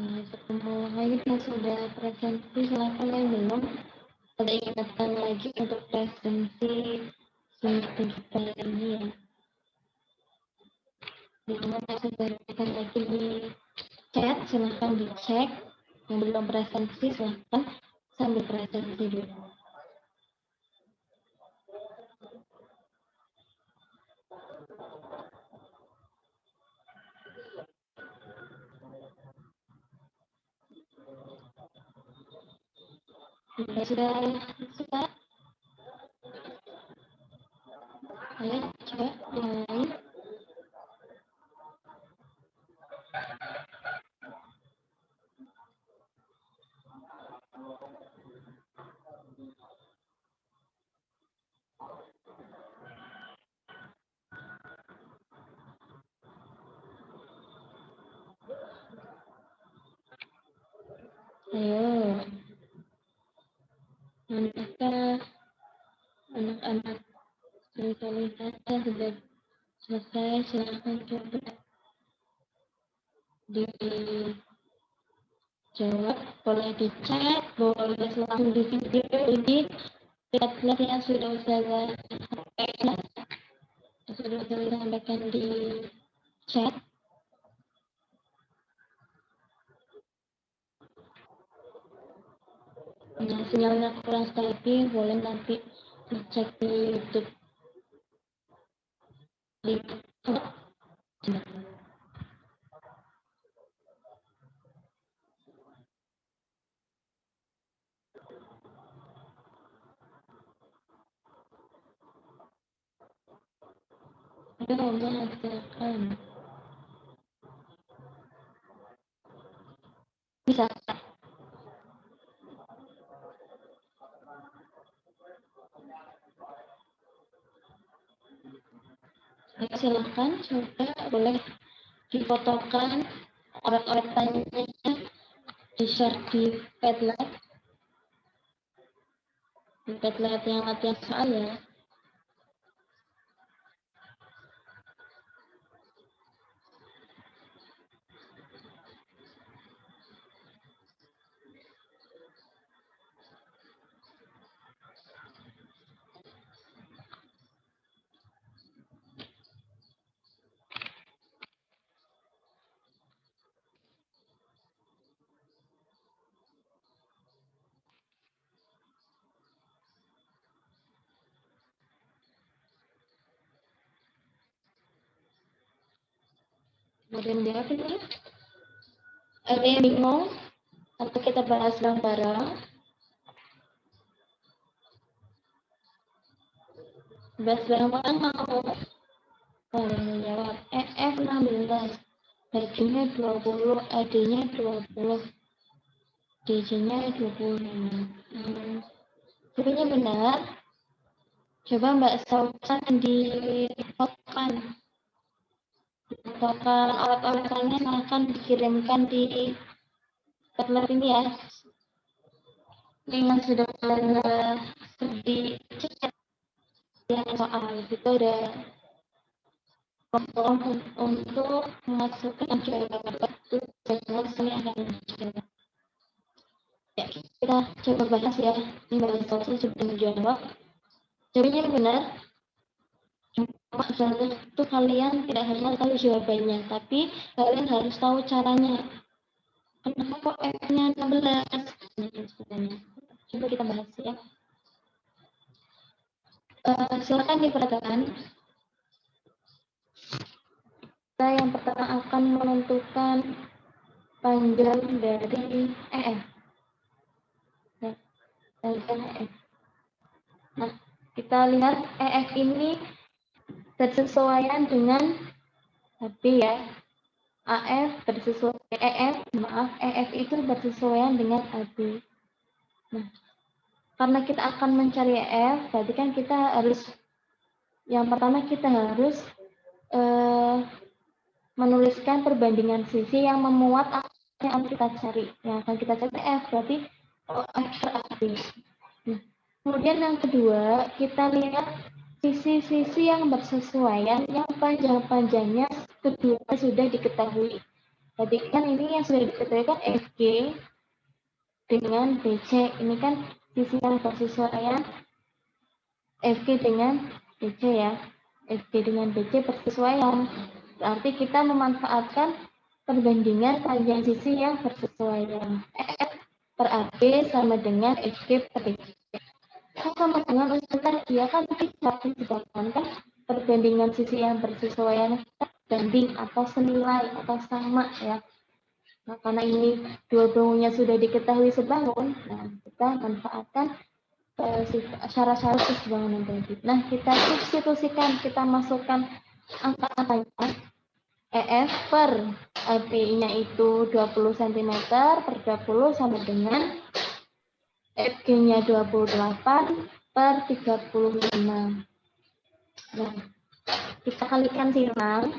Ketemu lagi yang sudah presentasi, silakan yang belum ada ingatkan lagi untuk presentasi semester kita ini ya. Di mana saya sudah berikan lagi di chat, silakan dicek Yang belum presensi silahkan sambil presensi dulu. Sudah. Ayo coba yang lain. Ayo. Manakah anak-anak visualisasi sudah selesai? Silahkan coba dijawab, boleh di chat, boleh langsung di video, jadi lihat-lihat yang sudah saya sampaikan di chat. Nah, sinyalnya kurang stabil, boleh nanti dicek di YouTube. Ayo, silakan. Bisa. Ayo, silakan, coba boleh difotokan oret-oret tanyanya, di-share di Padlet. Di Padlet yang latihan soal ya. Kemudian jawab ini. Ada yang bingung? Atau kita bahas bareng-bareng? Bahas bareng-bareng mau? Boleh menjawab. EF 16. H-nya 20, AD-nya 20, DJ-nya 25. Sebenarnya benar. Coba Mbak Sausan difotokan. Alat-alatannya akan dikirimkan di Padlet ini ya. Link yang sudah di chat yang soal itu ada form untuk memasukkan jawaban itu. Ini akan dicoba. Ya, kita coba bahas ya. Ini Mbak Sausan sudah menjawab. Jawabnya benar. Maksudnya itu kalian tidak hanya tahu jawabannya, tapi kalian harus tahu caranya. Kenapa kok F-nya 16? Coba kita bahas ya. Silakan diperhatikan. Kita yang pertama akan menentukan panjang dari EF. Nah, kita lihat EF ini bersesuaian dengan HB ya. EF itu bersesuaian dengan AB. Nah, karena kita akan mencari EF, berarti kan kita harus, yang pertama kita harus menuliskan perbandingan sisi yang memuat apa yang kita cari. Yang akan kita cari EF, berarti F per AB. Nah, kemudian yang kedua, kita lihat sisi-sisi yang bersesuaian, yang panjang-panjangnya kedua sudah diketahui. Jadi kan ini yang sudah diketahui kan FG dengan BC. Ini kan sisi yang bersesuaian FG dengan BC ya. FG dengan BC bersesuaian. Berarti kita memanfaatkan perbandingan panjang sisi yang bersesuaian. EF per AB sama dengan FG per DG. Sama dengan unsur tadi ya kan tidak disebutkan kan perbandingan sisi yang bersesuaian banding atau senilai atau sama ya. Nah, karena ini dua bangunnya sudah diketahui sebangun, nah kita manfaatkan syarat-syarat bangunan tadi. Nah, kita substitusikan, kita masukkan angka-angkanya. EF per AB-nya itu 20 cm per 20 sama dengan FG-nya 28 per 35. Nah, kita kalikan silang,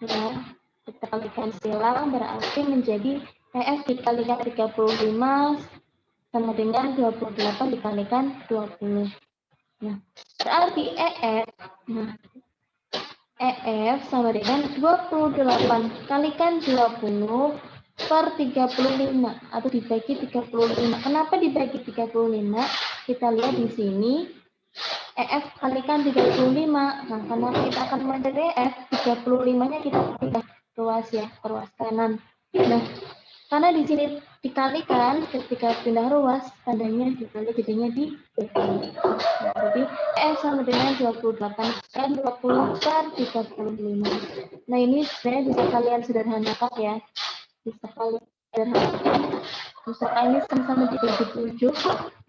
ya. Kita kalikan silang berarti menjadi EF dikalikan 35 sama dengan 28 dikalikan 20. Nah, berarti EF sama dengan 28 kalikan 20 per 35 atau dibagi 35. Kenapa dibagi 35? Kita lihat di sini EF kalikan 35. Nah, karena kita akan mencari EF, 35-nya kita pindah ruas ya, ke ruas kanan. Nah, karena di sini dikalikan ketika pindah ruas, tandanya dikali jadinya di belakang. Nah, jadi EF sama dengan 28 dan 20 per 35. Nah, ini sebenarnya bisa kalian sederhanakan ya. Bisa kalian sederhanakan. Misalkan ini sama-sama dibagi 7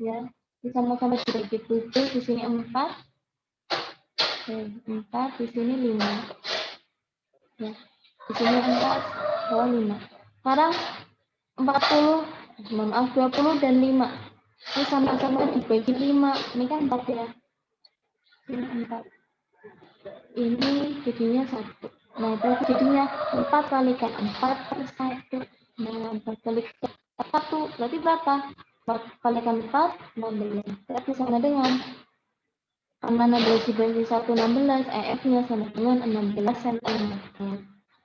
ya. Ini sama-sama dibagi 7, di sini 4. 4, di sini 5. Ya. Di sini 4, 5. Sekarang 20 dan 5. Ini sama-sama dibagi 5. Ini kan 4 ya. Ini 4. Ini jadinya 1. Nah, berarti jadinya 4 kalikan 4 per 1. Nah, 4 kalikan 1. Berarti berapa? 4 kalikan 4, 16. Berarti sama dengan 16 dibagi 1, 16. EF-nya sama dengan 16 cm.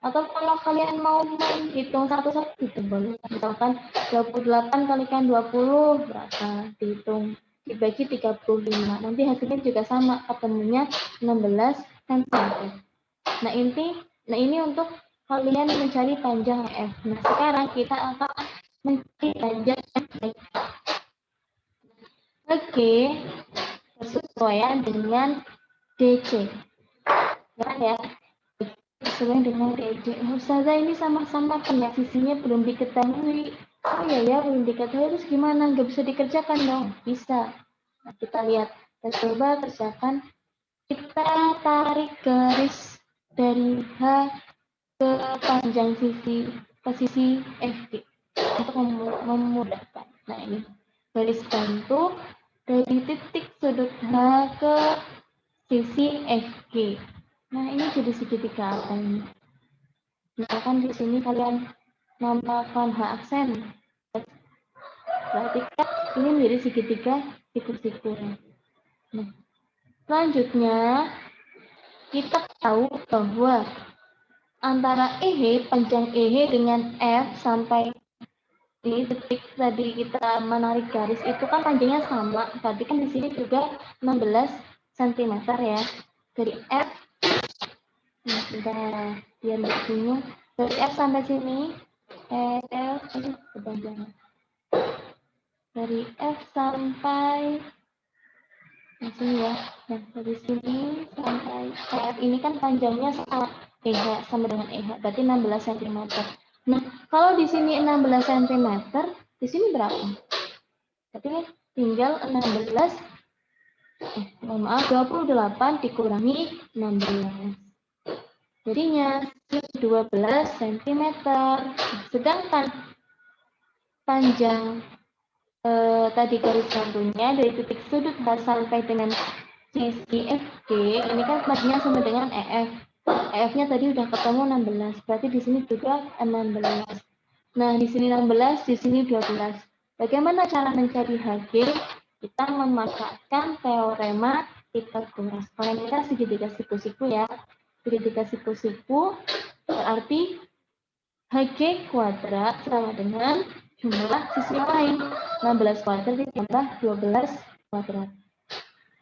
Atau kalau kalian mau menghitung satu-satu, gitu boleh. Misalkan 28 kalikan 20 berapa? Dihitung dibagi 35. Nanti hasilnya juga sama, ketemunya 16 cm. Nah, ini untuk kalian mencari panjang EF. Nah, sekarang kita akan mencari panjang EF. Oke, bersesuaian dengan DC. Ya. Sesuai dengan DG. Ustazah ini sama-sama kan ya, sisinya belum diketahui. Oh ya, belum diketahui, terus gimana? Nggak bisa dikerjakan dong? Bisa. Nah, kita lihat. Kita coba kerjakan. Kita tarik garis dari H ke panjang sisi, ke sisi FG. Untuk memudahkan. Nah, ini. Garis bantu dari titik sudut H ke sisi FG. Nah, ini jadi segitiga apa ini? Misalkan di sini kalian namakan H aksen. Berarti kan ini menjadi segitiga siku-siku. Nah, selanjutnya kita tahu bahwa antara EH, panjang EH dengan F sampai di titik tadi kita menarik garis itu kan panjangnya sama. Berarti kan di sini juga 16 cm ya. Dari F sudah biar nggak bingung. Dari F sampai sini, F ini kepanjangan. Dari F sampai sini ya. Nah, dari sini sampai F ini kan panjangnya sama EH, sama dengan EH, berarti 16 cm. Nah, kalau di sini 16 cm, di sini berapa? Berarti tinggal 28 dikurangi 16. Jadinya 12 cm. Sedangkan panjang tadi garis bantunya dari titik sudut H sampai dengan sisi FG, ini kan panjangnya sama dengan EF. EF-nya tadi udah ketemu 16, berarti di sini juga 16. Nah, di sini 16, di sini 12. Bagaimana cara mencari HG? Kita memanfaatkan teorema Pythagoras. Kalian kita segitiga siku-siku ya. Segitiga siku-siku berarti HG kuadrat sama dengan jumlah sisi yang lain. 16 kuadrat ditambah 12 kuadrat.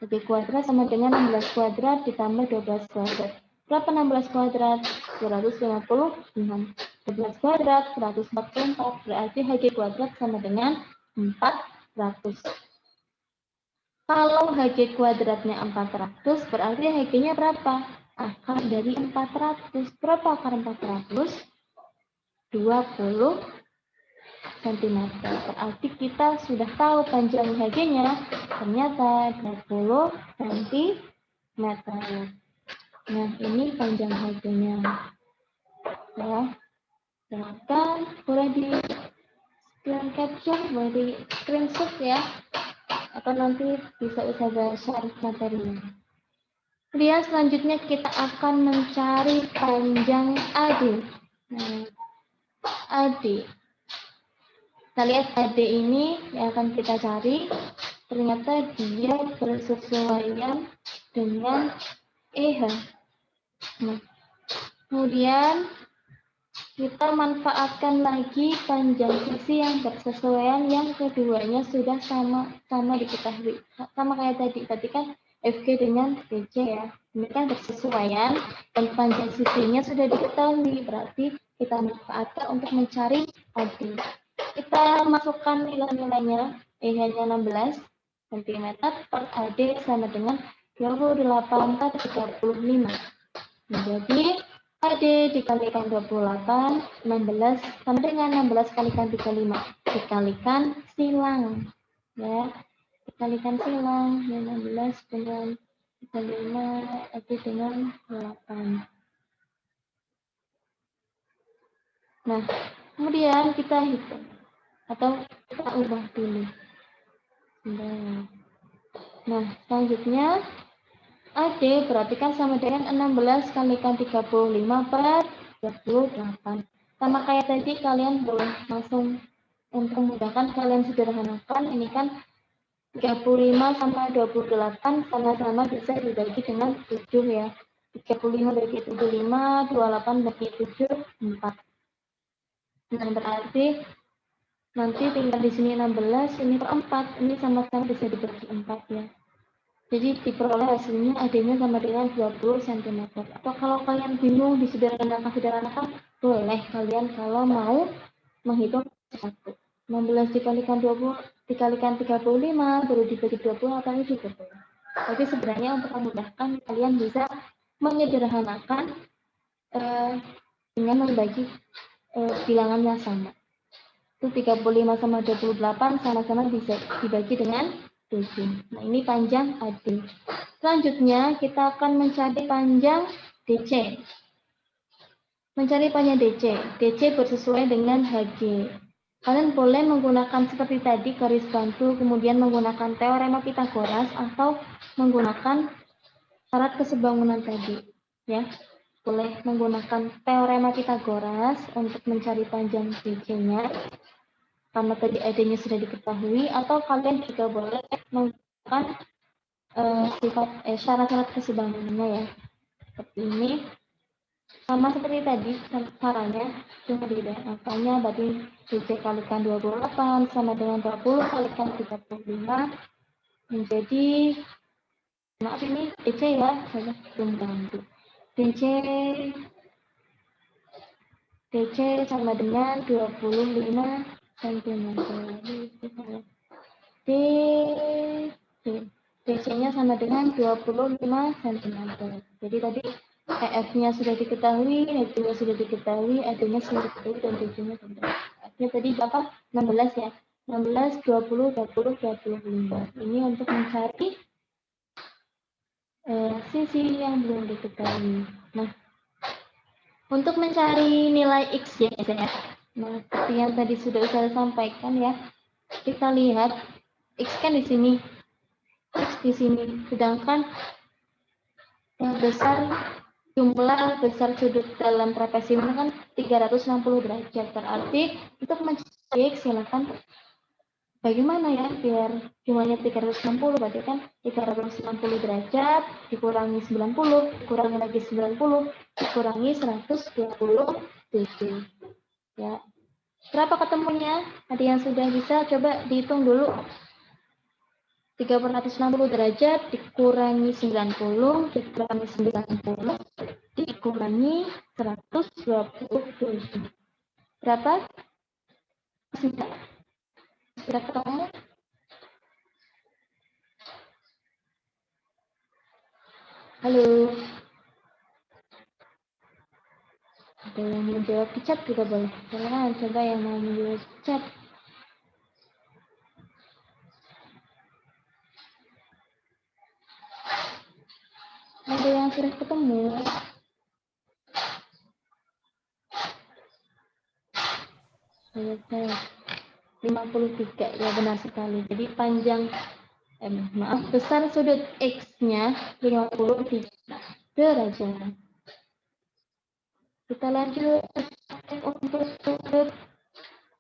HG kuadrat sama dengan 16 kuadrat ditambah 12 kuadrat. Berapa 16 kuadrat? 256. 12 kuadrat 144, berarti Hg kuadrat sama dengan 400. Kalau Hg kuadratnya 400, berarti Hg-nya berapa? Akar dari 400. Berapa akar 400? 20 cm. Berarti kita sudah tahu panjang Hg-nya, ternyata 20 cm. Nah, ini panjang Hg-nya. Ya, silakan boleh di screen capture, boleh di screenshot ya, atau nanti bisa Ustazah share materinya. Kemudian selanjutnya kita akan mencari panjang AD. Nah, AD. Kita lihat AD ini yang akan kita cari. Ternyata dia bersesuaian dengan EH. Nah, kemudian kita manfaatkan lagi panjang sisi yang bersesuaian, yang keduanya sudah sama diketahui. Sama kayak tadi kan FG dengan DC ya. Ini kan bersesuaian dan panjang sisinya sudah diketahui, berarti kita manfaatkan untuk mencari AD. Kita masukkan nilai-nilainya, EH-nya 16 cm per AD sama dengan 28/35. Jadi AD dikalikan 28, 16 sama dengan 16 kalikan 35. Dikalikan silang. Ya, dikalikan silang. 16 dengan 35, AD dengan 8. Nah, kemudian kita hitung. Atau kita ubah dulu. Nah, selanjutnya AD berarti kan sama dengan 16 kalikan 35/28. Sama kayak tadi, kalian boleh langsung untuk memudahkan kalian sederhanakan. Ini kan 35 sama 28 sama-sama bisa dibagi dengan 7 ya. 35 bagi 7 5, 28 bagi 7 4. Nah, berarti nanti tinggal di sini 16, ini per 4. Ini sama-sama bisa dibagi 4 ya. Jadi diperoleh hasilnya AD-nya sama dengan 20 cm. Atau kalau kalian bingung disederhanakan, boleh kalian kalau mau menghitung satu. 16 dikalikan 20 dikalikan 35 baru dibagi 20 atau ini juga boleh. Tapi sebenarnya untuk memudahkan kalian bisa menyederhanakan dengan membagi bilangan yang sama. Itu 35 sama 28 sama-sama bisa dibagi dengan 7. Nah, ini panjang AD. Selanjutnya, kita akan mencari panjang DC. Mencari panjang DC. DC bersesuaian dengan HG. Kalian boleh menggunakan seperti tadi, garis bantu, kemudian menggunakan teorema Pythagoras, atau menggunakan syarat kesebangunan tadi. Ya, boleh menggunakan teorema Pythagoras untuk mencari panjang DC-nya. Karena tadi AD-nya sudah diketahui, atau kalian juga boleh menggunakan syarat-syarat kesebangunannya ya. Seperti ini. Sama seperti tadi caranya, cuma beda angkanya. Berarti DC kalikan 28 sama dengan 20 kalikan 35 menjadi, maaf ini DC ya, saya belum bantu. DC sama dengan 25 cm. DC-nya sama dengan 25 cm. Jadi tadi EF-nya sudah diketahui, H-nya sudah diketahui, AD-nya sudah diketahui, dan DC-nya sudah. Artinya tadi berapa? 16 ya. 16, 20, 20, 25. Ini untuk mencari sisi yang belum diketahui. Nah, untuk mencari nilai X ya, nah, seperti yang tadi sudah saya sampaikan ya, kita lihat X kan di sini, X di sini, sedangkan yang besar, jumlah besar sudut dalam trapesium ini kan 360 derajat. Berarti untuk mencari X, silakan bagaimana ya biar jumlahnya 360, berarti kan 360 derajat dikurangi 90, dikurangi lagi 90, dikurangi 127. Ya. Berapa ketemunya? Ada yang sudah bisa? Coba dihitung dulu. 360 derajat dikurangi 90, dikurangi 90, dikurangi 127. Berapa? Sudah ketemu? Halo. Ada yang mau jawab di chat juga boleh. Silakan coba yang mau menjawab di chat. Ada yang sudah ketemu? Saya 53, ya benar sekali. Jadi panjang, besar sudut X-nya 53 derajat. Kita lanjut untuk sudut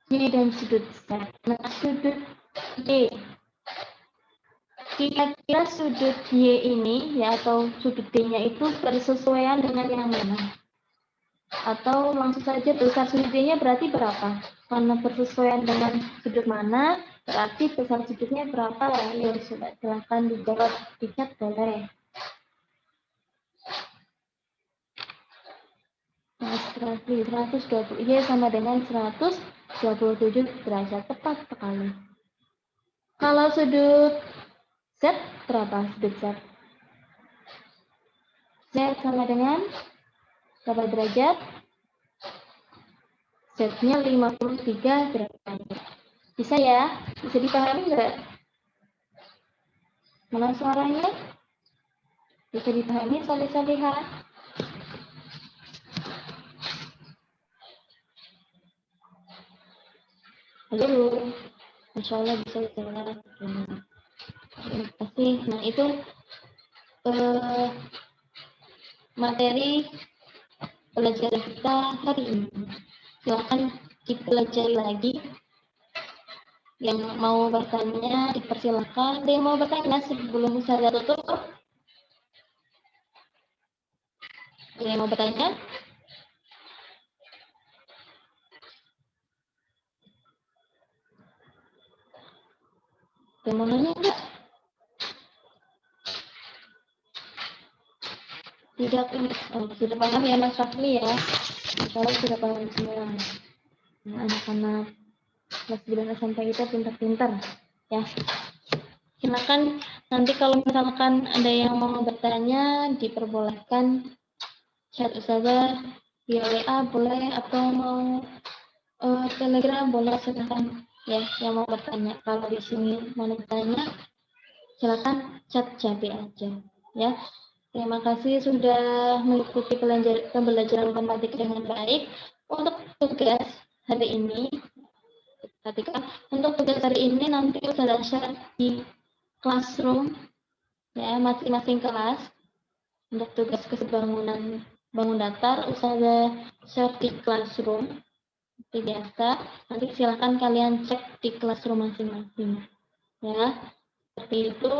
Y dan sudut Z. Nah, sudut Y. Kira-kira sudut Y ini, ya, atau sudut D-nya itu bersesuaian dengan yang mana? Atau langsung saja besar sudut D-nya berarti berapa? Karena bersesuaian dengan sudut mana, berarti besar sudutnya berapa? Ayo, coba silahkan dijawab di chat boleh. Nah, 120, Y sama dengan 127 derajat, tepat sekali. Kalau sudut Z, berapa sudut Z? Z sama dengan berapa derajat? Z-nya 53 derajat. Bisa ya? Bisa dipahami nggak? Mana suaranya? Bisa dipahami, salih-salihah? Halo, Masya Allah bisa dengar. Terima kasih. Nah, itu materi pelajaran kita hari ini. Silakan dipelajari lagi. Yang mau bertanya dipersilakan. Ada yang mau bertanya sebelum saya tutup? Ada yang mau bertanya? Ada yang mau nanya enggak? Tidak, sudah paham ya Mas Rafli ya? Insyaallah sudah paham semua. Nah, anak-anak kelas 9 SMP itu pintar-pintar ya. Silakan nanti kalau misalkan ada yang mau bertanya diperbolehkan chat Ustazah via WA boleh, atau mau Telegram boleh, silakan ya yang mau bertanya. Kalau di sini mau bertanya silakan chat aja ya. Terima kasih sudah mengikuti pembelajaran matematika dengan baik. Untuk tugas hari ini, perhatikan, untuk tugas hari ini nanti Ustazah share di classroom ya, masing-masing kelas. Untuk tugas kesebangunan bangun datar Ustazah share di classroom seperti biasa. Nanti silakan kalian cek di classroom masing-masing ya. Seperti itu.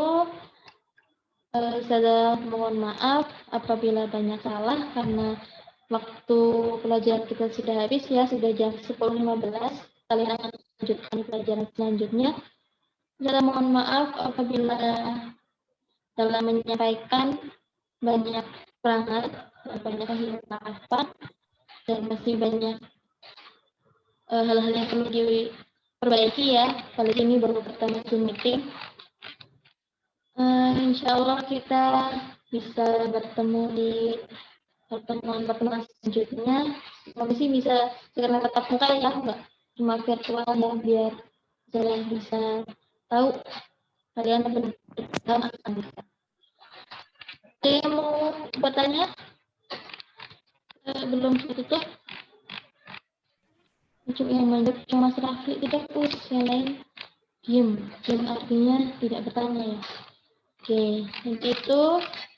Saya mohon maaf apabila banyak salah karena waktu pelajaran kita sudah habis ya, sudah jam 10.15. Kalian akan lanjutkan pelajaran selanjutnya. Saya mohon maaf apabila dalam menyampaikan banyak kekurangan, banyak kehilafan, dan masih banyak hal-hal yang perlu diperbaiki ya. Kali ini baru pertama Zoom meeting. Insya Allah kita bisa bertemu di pertemuan selanjutnya. Kami sih bisa segera tatap muka ya, enggak cuma virtual ya, biar saya bisa tahu kalian bersama akan bisa. Ada yang mau bertanya? Belum tutup. Cuma yang lanjut cuma Mas Rafli tidak putus, yang lain diam artinya tidak bertanya ya. Oke, untuk itu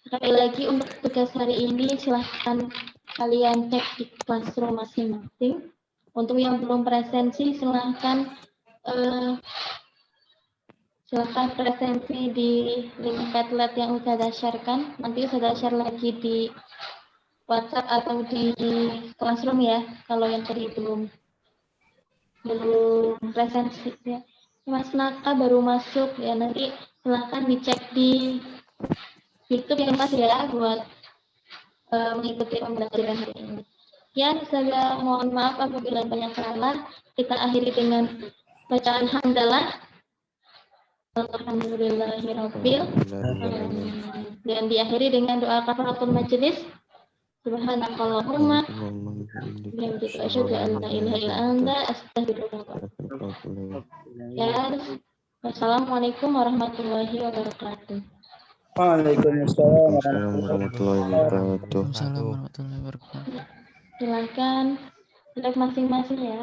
sekali lagi untuk tugas hari ini silahkan kalian cek di classroom masing-masing. Untuk yang belum presensi silahkan presensi di link Padlet yang Ustazah sharekan. Nanti Ustazah share lagi di WhatsApp atau di classroom ya. Kalau yang tadi belum presensi ya. Mas Naka baru masuk ya, nanti silahkan dicek di YouTube ya Mas ya buat mengikuti pembelajaran hari ini. Ya, saya mohon maaf apabila banyak salah. Kita akhiri dengan bacaan hamdalah. Alhamdulillahirabbil alamin. Dan diakhiri dengan doa kafaratul majelis. Subhanakallahumma bihamdika asyhadu an la ilaha illa anta astaghfiruka. Ya, wassalamualaikum warahmatullahi wabarakatuh. Waalaikumsalam warahmatullahi wabarakatuh. Waalaikumsalam warahmatullahi wabarakatuh. Silakan live masing-masing ya.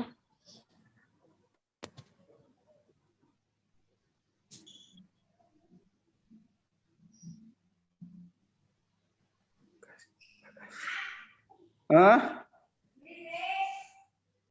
Hah?